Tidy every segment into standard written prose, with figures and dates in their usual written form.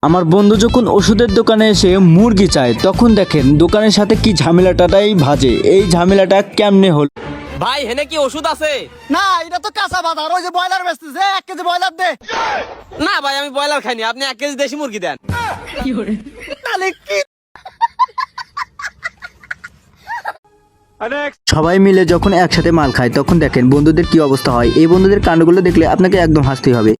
আমার বন্ধু যখন ওষুধের দোকানে এসে মুরগি চায় তখন দেখেন দোকানের সাথে কি ঝামেলাটাই ভাজে। এই ঝামেলাটা কেমনে হল? ভাই হেনে কি ওষুধ আছে? না এটা তো কাঁচা বাজার, ওই যে ব্রয়লার বেচতেছে, 1 কেজি ব্রয়লার দে। না ভাই আমি ব্রয়লার খাইনি, আপনি 1 কেজি দেশি মুরগি দেন। তাহলে কি? সবাই মিলে যখন একসাথে মাল খায় তখন দেখেন বন্ধুদের কি অবস্থা হয়। এই বন্ধুদের কাণ্ডগুলো দেখলে আপনাকে একদম হাসতেই হবে।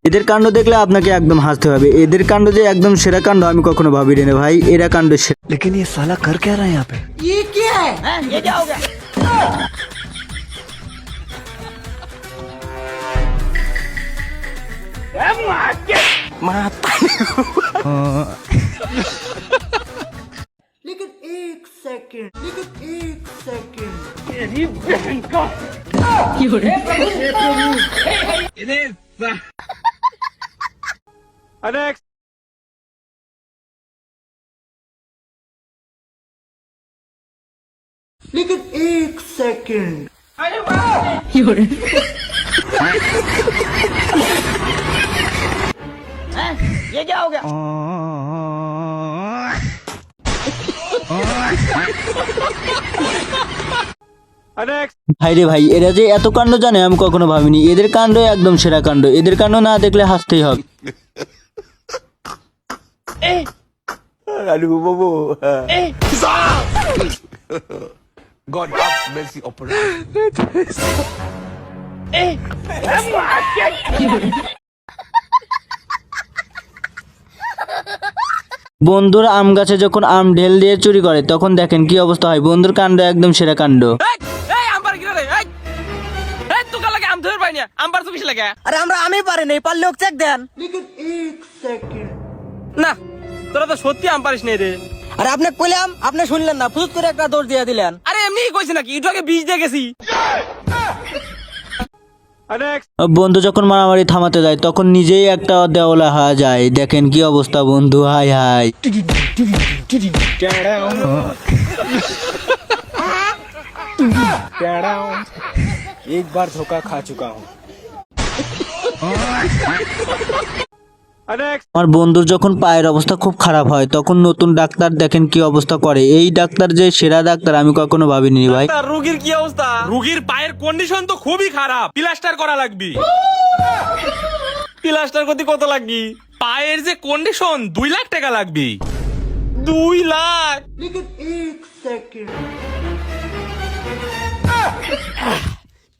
এদের কাণ্ড দেখলে আপনাকে একদম হাসতে হবে। এদের কাণ্ড যে একদম সেরা কাণ্ড আমি কখনো ভাবিনি রে ভাই। এরা কাণ্ড সেরা। लेकिन ये साला कर क्या रहा है यहाँ पे? ये क्या है? ये क्या हो गया? लेकिन एक सेकंड, लेकिन एक सेकंड। ये क्या हो गया? ভাই রে ভাই, এরা যে এত কাণ্ড জানে আমি কখনো ভাবিনি। এদের কাণ্ড একদম সেরা কাণ্ড। এদের কাণ্ড না দেখলে হাসতেই হবে। God have mercy upon us. বন্ধুর আম গাছে যখন আম ঢেল দিয়ে চুরি করে তখন দেখেন কি অবস্থা হয়। বন্ধুর কাণ্ড একদম সেরা কাণ্ড। এই আমবার কি রে? এই তোকে লাগে আম ধরে পাই না, আমবার তো কিস লাগে? अरे আমরা আমি পারি নাই, পারলে চেক দেন। लेकिन एक सेकंड। না তোরা তো সত্যি আম পারিস নাই রে। আরে আপনি কইলাম, আপনি শুনলেন না, ফুট করে একটা দৌড় দিয়ে দিলেন। আরে এমনি কইছি নাকি, একটু আগে বীজ দিয়ে গেছি। বন্ধু যখন মারামারি থামাতে যায় তখন নিজেই একটা দেওয়ালা হয়ে যায়। দেখেন কি অবস্থা বন্ধু, হাই হাই। एक बार धोखा खा चुका हूँ। আমার বন্ধুর যখন পায়ের অবস্থা খুব খারাপ হয় তখন নতুন ডাক্তার দেখেন কি অবস্থা করে। এই ডাক্তার যে সেরা ডাক্তার আমি কখনো ভাবিনি ভাই। তার রোগীর কি অবস্থা? রোগীর পায়ের কন্ডিশন তো খুবই খারাপ, প্লাস্টার করা লাগবে। প্লাস্টার করতে কত লাগবে? পায়ের যে কন্ডিশন 2 লাখ টাকা লাগবে। 2 লাখ? लेकिन एक सेकंड।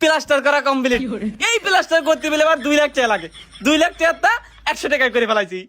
প্লাস্টার করা কমপ্লিট। এই প্লাস্টার করতে গেলে আবার 2 লাখ টাকা লাগে। 2 লাখ টাকা 100 টাকায় করে ফেলাইছি।